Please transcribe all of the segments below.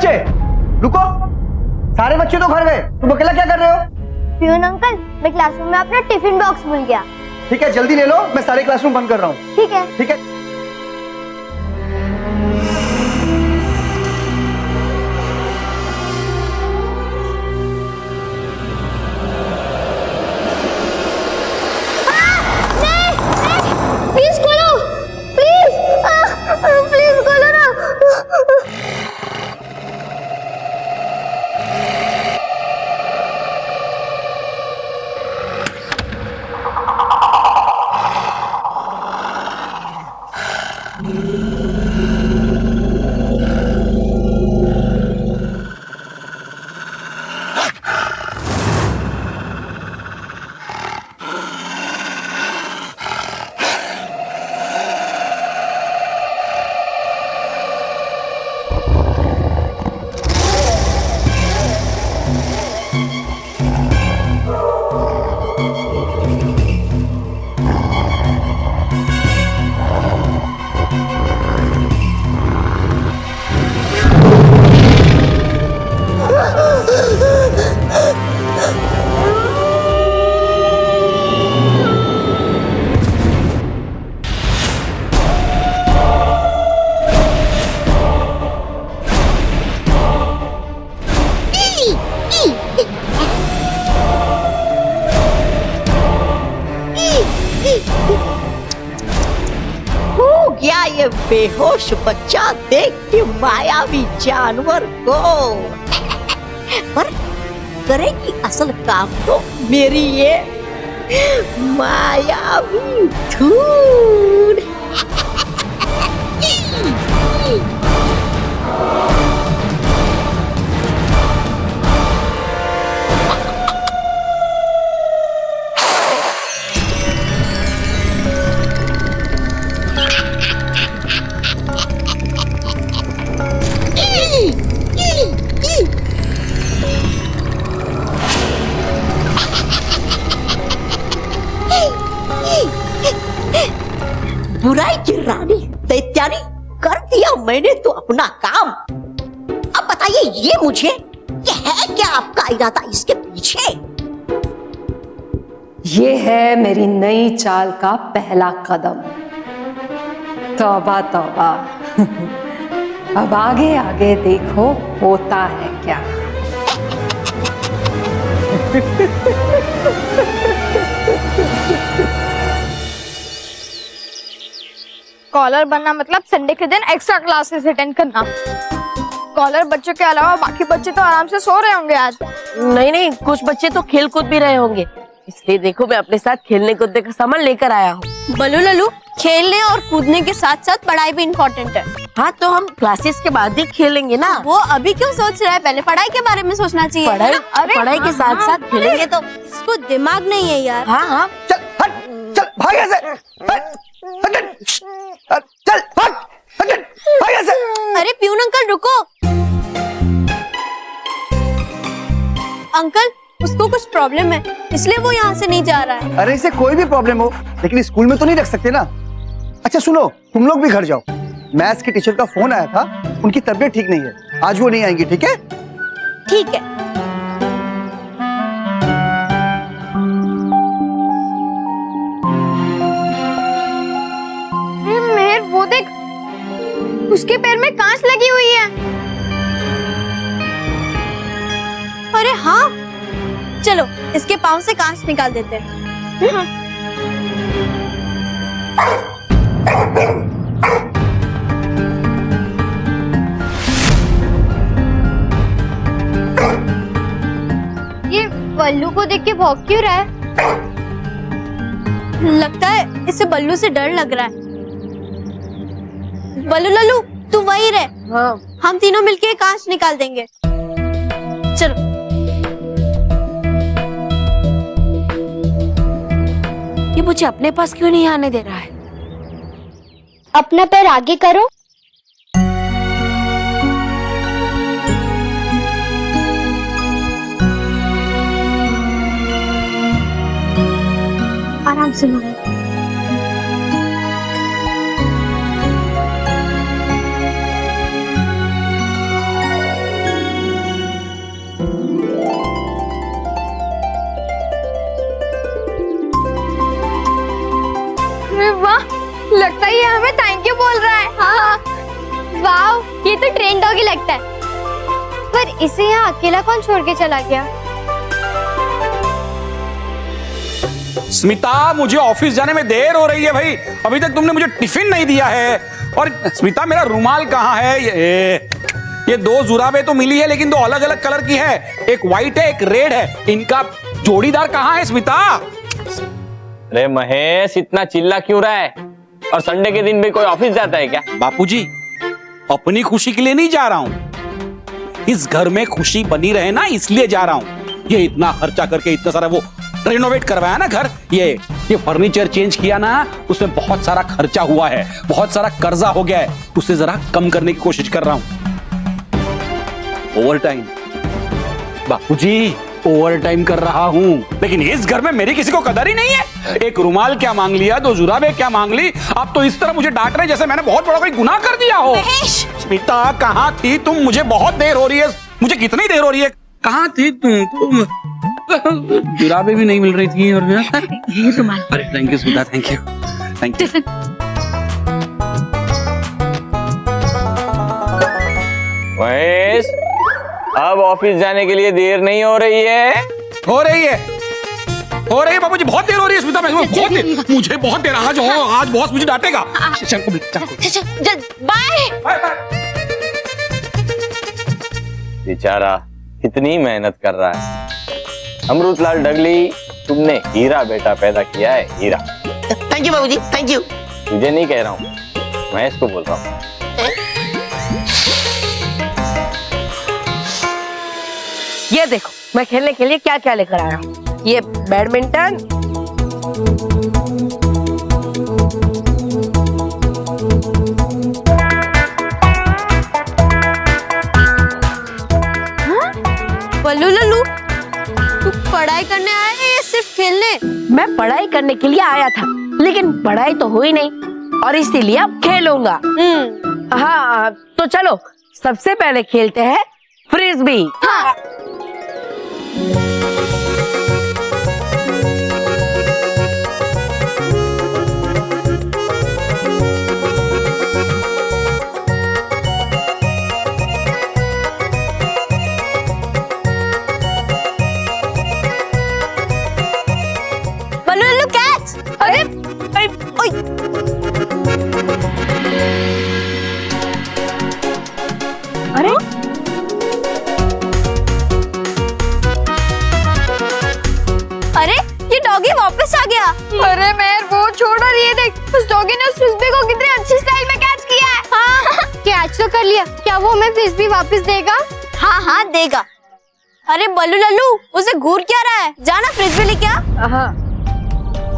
बच्चे रुको, सारे बच्चे तो घर गए, तुम अकेला क्या कर रहे हो? प्यून अंकल, मैं क्लासरूम में अपना टिफिन बॉक्स भूल गया। ठीक है, जल्दी ले लो, मैं सारे क्लासरूम बंद कर रहा हूँ। ठीक है। ठीक है। प्लीज खोलो, प्लीज प्लीज खोलो ना। हो गया ये बेहोश बच्चा, देख के मायावी जानवर को। पर करेगी असल काम तो मेरी ये मायावी धूल। बुराई की रानी दैत्यानी, कर दिया मैंने तो अपना काम। अब बताइए ये मुझे, ये है क्या आपका इरादा इसके पीछे? ये है मेरी नई चाल का पहला कदम। तौबा तौबा। अब आगे आगे देखो होता है क्या। स्कॉलर बनना मतलब संडे के दिन एक्स्ट्रा क्लासेस अटेंड करना। स्कॉलर बच्चों के अलावा बाकी बच्चे तो आराम से सो रहे होंगे आज। नहीं नहीं, कुछ बच्चे तो खेल कूद भी रहे होंगे, इसलिए देखो मैं अपने साथ खेलने कूदने का सामान लेकर आया हूँ। बल्लू लल्लू, खेलने और कूदने के साथ साथ पढ़ाई भी इम्पोर्टेंट है। हाँ तो हम क्लासेस के बाद ही खेलेंगे ना। वो अभी क्यों सोच रहा है, पहले पढ़ाई के बारे में सोचना चाहिए। पढ़ाई के साथ साथ खेलेंगे तो। इसको दिमाग नहीं है यार। हाँ हाँ चल हट, चल भाग यहाँ से, हट, चल भाग, हट, भाग यहाँ से। अरे प्यून अंकल रुको। अंकल, उसको कुछ प्रॉब्लम है, इसलिए वो यहाँ से नहीं जा रहा है। अरे इसे कोई भी प्रॉब्लम हो, लेकिन स्कूल में तो नहीं रख सकते ना। अच्छा सुनो, तुम लोग भी घर जाओ, मैथ्स की टीचर का फोन आया था, उनकी तबीयत ठीक नहीं है, आज वो नहीं आएंगी। ठीक है? ठीक है। मेहर, वो देख, उसके पैर में कांच लगी हुई है। अरे हाँ, चलो इसके पाँव से कांच निकाल देते हैं। हाँ। ये बल्लू को देख के भौंक क्यों रहा है? लगता है इसे बल्लू से डर लग रहा है। बल्लू लल्लू, तू वही रह। हाँ। हम तीनों मिलके कांच निकाल देंगे। चलो। ये मुझे अपने पास क्यों नहीं आने दे रहा है? अपना पैर आगे करो। आराम से मारो। ये तो ट्रेन डॉगी लगता है। पर इसे यहाँ अकेला कौन छोड़ के चला गया? स्मिता, मुझे ऑफिस जाने में देर हो रही है भाई। अभी तक तुमने मुझे टिफिन नहीं दिया है। और स्मिता, मेरा रुमाल कहाँ है? ये दो जुराबें तो मिली है, लेकिन दो अलग अलग कलर की है। एक व्हाइट है, एक रेड है। इनका जोड़ीदार कहाँ है स्मिता? अरे महेश, इतना चिल्ला क्यों रहा है? और संडे के दिन भी कोई ऑफिस जाता है क्या? बापूजी, अपनी खुशी के लिए नहीं जा रहा हूं। इस घर में खुशी बनी रहे ना, इसलिए जा रहा हूं। ये इतना खर्चा करके इतना सारा वो रेनोवेट करवाया ना घर, ये फर्नीचर चेंज किया ना, उसमें बहुत सारा खर्चा हुआ है, बहुत सारा कर्जा हो गया है। उसे जरा कम करने की कोशिश कर रहा हूं। ओवर टाइम बापूजी, ओवर टाइम कर रहा हूं, लेकिन इस घर में मेरी किसी को कदर ही नहीं है। एक रुमाल क्या मांग लिया, दो जुराबें क्या मांग ली। आप तो इस तरह मुझे डांट रहे जैसे मैंने बहुत बड़ा कोई गुनाह कर दिया हो। स्मिता, कहाँ थी तुम? मुझे बहुत देर हो रही है। मुझे कितनी देर हो रही है? कहाँ थी तुम? जुराबें भी नहीं मिल रही थी। और रुमाल। अरे thank you Smita, thank you, thank you. Mahesh, अब ऑफिस जाने के लिए देर नहीं हो रही है? हो रही है बाबूजी, बहुत देर हो रही है स्मिता। मुझे बहुत देर। आज बॉस मुझे डांटेगा। बाय। बेचारा इतनी मेहनत कर रहा है। अमृतलाल डगली, तुमने हीरा बेटा पैदा किया है, हीरा। थैंक यू बाबूजी, थैंक यू। तुझे नहीं कह रहा हूँ, महेश को बोल रहा हूँ। ये देखो, मैं खेलने के लिए क्या क्या लेकर आया हूँ। ये बैडमिंटन, बल्लू लल्लू, तू पढ़ाई करने आया है या सिर्फ खेलने? मैं पढ़ाई करने के लिए आया था, लेकिन पढ़ाई तो हुई नहीं और इसीलिए अब खेलूंगा। हाँ, तो चलो सबसे पहले खेलते हैं फ्रिस्बी। हाँ। बल्लू लल्लू कैच। अरे ओए। अरे अरे ये डॉगी वापस आ गया। अरे मेहर, वो छोड़, और ये देख, उस डॉगी ने उस फ्रिस्बी को कितने अच्छी स्टाइल में कैच किया है। हाँ, कैच तो कर लिया। क्या वो हमें फ्रिस्बी वापस देगा? हाँ हाँ देगा। अरे बल्लू लल्लू, उसे घूर क्या रहा है? जाना फ्रिस्बी लेके आ। हाँ,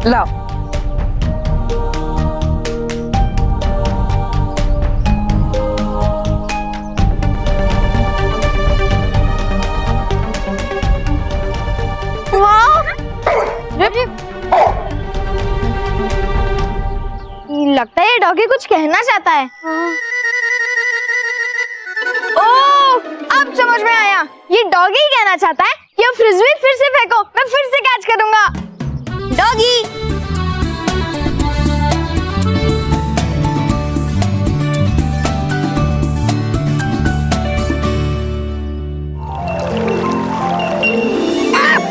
लाओ। लगता है ये डॉगी कुछ कहना चाहता है। ओ, अब समझ में आया। ये डॉगी ही कहना चाहता है कि अब फ्रिस्बी फिर से फेंको, मैं फिर से कैच करूंगा। डॉगी।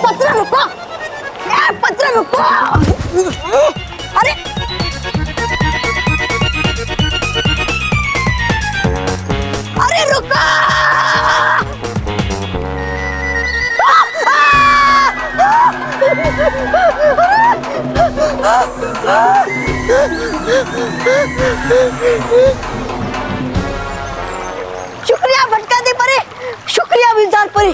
पत्थर रुको, पत्थर रुको। अरे अरे रुको। शुक्रिया भटका दे परे, शुक्रिया विजार परे।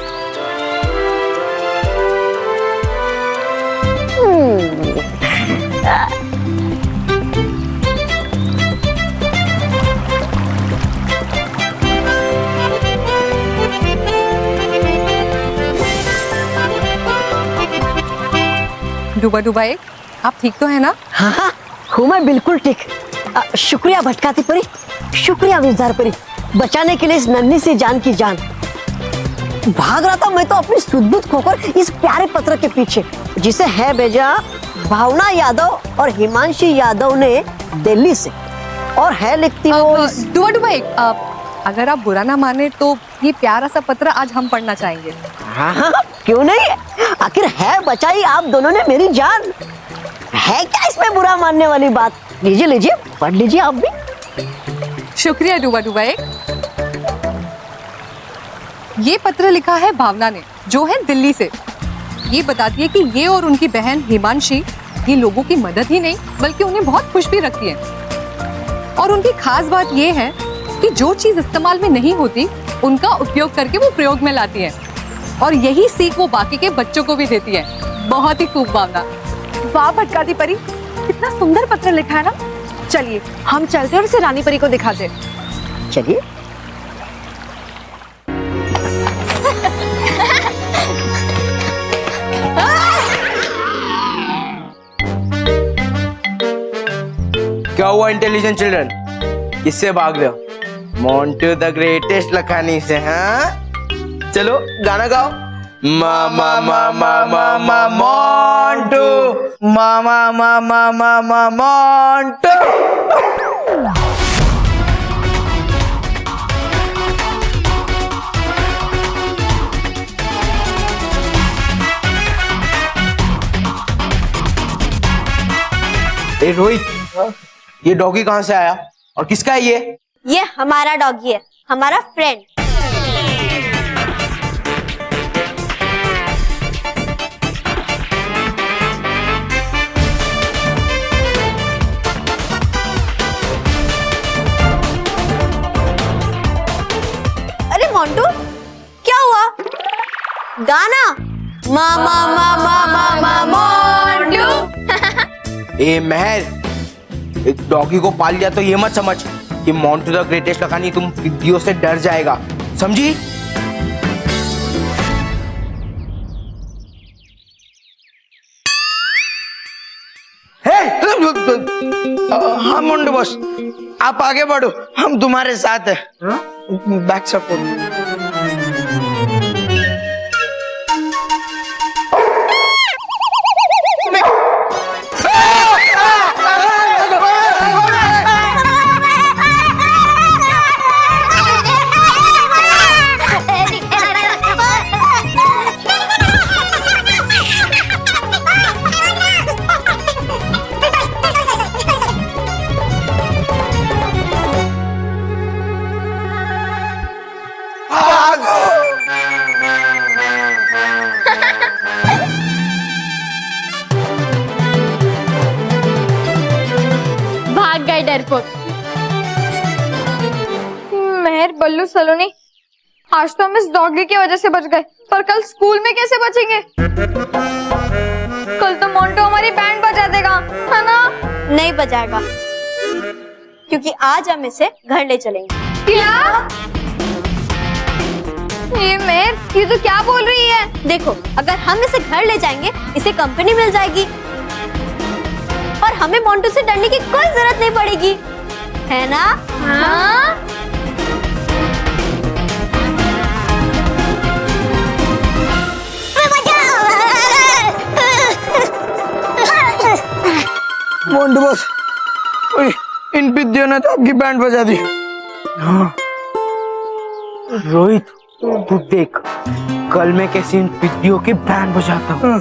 डूबा डूबा एक, आप ठीक तो है ना? हाँ हाँ, हूँ मैं बिल्कुल ठीक। शुक्रिया भटकाती परी, शुक्रिया विजार परी, बचाने के लिए इस नन्ही सी जान की जान। भाग रहा था मैं तो अपनी सुध-बुध खोकर इस प्यारे पत्र के पीछे, जिसे है भेजा भावना यादव और हिमांशी यादव ने दिल्ली से, और है लिखती वो डूबा डूबा एक, अगर आप बुरा ना माने तो ये प्यारा सा पत्र आज हम पढ़ना चाहेंगे। हाँ हाँ, क्यों नहीं। आखिर है बचाई आप दोनों ने मेरी जान, है क्या इसमें बुरा मानने वाली बात। लीजिए लीजिए, पढ़ लीजिए आप भी। शुक्रिया डूबा डूबा एक। ये पत्र लिखा है भावना ने, जो है दिल्ली से। ये बताती है कि ये और उनकी बहन हिमांशी ये लोगों की मदद ही नहीं बल्कि उन्हें बहुत खुश भी रखती है। और उनकी खास बात ये है कि जो चीज इस्तेमाल में नहीं होती उनका उपयोग करके वो प्रयोग में लाती है, और यही सीख वो बाकी के बच्चों को भी देती है। बहुत ही खूब भावना। वाह भटकाती परी, कितना सुंदर पत्र लिखा है ना। चलिए हम चलते हैं और इसे रानी परी को दिखाते हैं। चलिए। क्या हुआ इंटेलिजेंट चिल्ड्रन, किससे भाग रहे हो? मोंटू द ग्रेटेस्ट लखानी से। हाँ चलो गाना गाओ। मामा मामा मामा मोंटू, मामा मामा मामा मोंटू। ए रोहित, ये डॉगी कहाँ से आया और किसका है ये? ये हमारा डॉगी है, हमारा फ्रेंड। अरे मोंटू, क्या हुआ? गाना मामा मामा मामा मोंटू। ए महर, एक डॉगी को पाल लिया तो ये मत समझ कि मोंटू द ग्रेटेस्ट लखानी तुम वीडियो से डर जाएगा, समझी? हाँ मोंटू बॉस, आप आगे बढ़ो, हम तुम्हारे साथ हैं। Back support. भाग गए डरपोक। मेहर, बल्लू, सलोनी, आज तो हम इस डॉगी की वजह से बच गए, पर कल स्कूल में कैसे बचेंगे? कल तो मोंटू हमारी बैंड बजा देगा, है ना? नहीं बजाएगा, क्योंकि आज हम इसे घर ले चलेंगे। क्या? ये मेहर, ये तो क्या बोल रही है? देखो, अगर हम इसे घर ले जाएंगे, इसे कंपनी मिल जाएगी और हमें मोंटू से डरने की कोई जरूरत नहीं पड़ेगी, है ना? हाँ? मोंटू बॉस, इन पिद्दियों ने तो आपकी बैंड बजा दी। हाँ। रोहित, तू देख, कल मैं कैसे इन पिद्दियों की बैंड बजाता हूँ।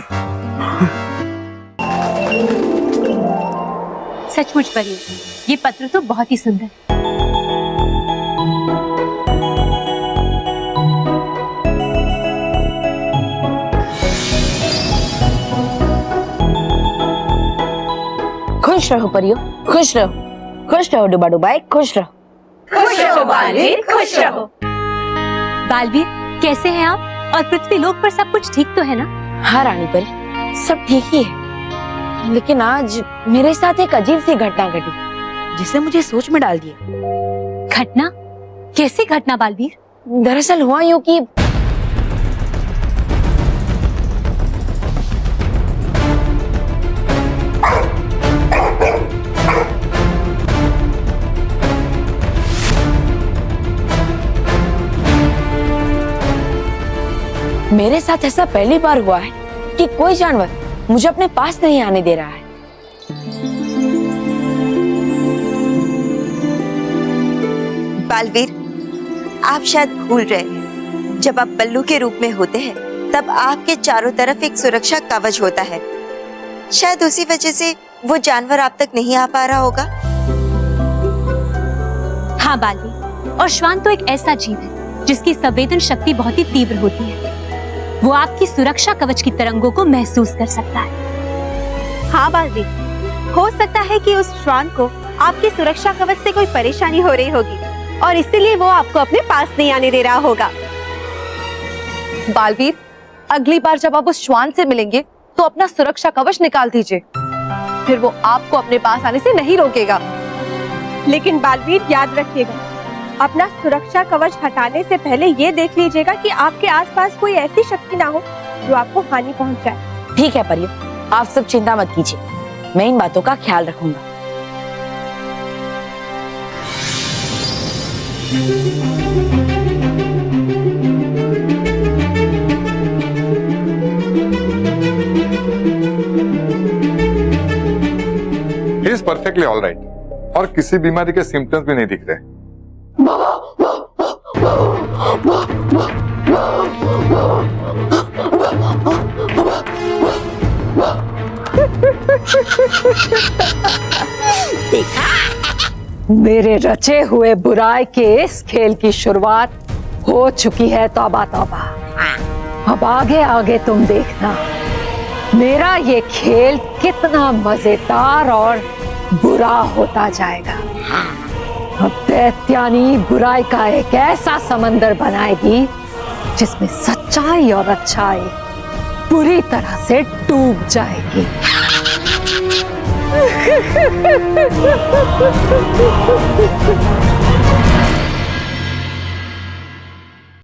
सचमुच परी, ये पत्र तो बहुत ही सुंदर। खुश रहो परियो, खुश रहो डुबा डुबाई, खुश रहो। खुश रहो बालवीर, खुश रहो। बालवीर, कैसे हैं आप? और पृथ्वी लोक पर सब कुछ ठीक तो है ना? हाँ रानी परी, सब ठीक ही है, लेकिन आज मेरे साथ एक अजीब सी घटना घटी जिसने मुझे सोच में डाल दिया। घटना? कैसी घटना बालवीर? दरअसल हुआ यूं कि मेरे साथ ऐसा पहली बार हुआ है कि कोई जानवर मुझे अपने पास नहीं आने दे रहा है। बालवीर, आप शायद भूल रहे हैं, जब आप बल्लू के रूप में होते हैं तब आपके चारों तरफ एक सुरक्षा कवच होता है। शायद उसी वजह से वो जानवर आप तक नहीं आ पा रहा होगा। हाँ बालवी, और श्वान तो एक ऐसा जीव है जिसकी संवेदन शक्ति बहुत ही तीव्र होती है। वो आपकी सुरक्षा कवच की तरंगों को महसूस कर सकता है। हाँ बालवी, हो सकता है कि उस श्वान को आपकी सुरक्षा कवच से कोई परेशानी हो रही होगी और इसीलिए वो आपको अपने पास नहीं आने दे रहा होगा। बालवीर, अगली बार जब आप उस श्वान से मिलेंगे तो अपना सुरक्षा कवच निकाल दीजिए, फिर वो आपको अपने पास आने से नहीं रोकेगा। लेकिन बालवीर याद रखिएगा, अपना सुरक्षा कवच हटाने से पहले ये देख लीजिएगा कि आपके आसपास कोई ऐसी शक्ति ना हो जो आपको हानि पहुंचाए। ठीक है परियों, आप सब चिंता मत कीजिए, मैं इन बातों का ख्याल रखूंगा। He is perfectly all right और किसी बीमारी के सिम्टम्स भी नहीं दिख रहे। मेरे रचे हुए बुराई के इस खेल की शुरुआत हो चुकी है। तौबा तौबा, अब आगे आगे तुम देखना मेरा ये खेल कितना मजेदार और बुरा होता जाएगा। अब दैत्यानी बुराई का एक ऐसा समंदर बनाएगी जिसमें सच्चाई और अच्छाई पूरी तरह से डूब जाएगी।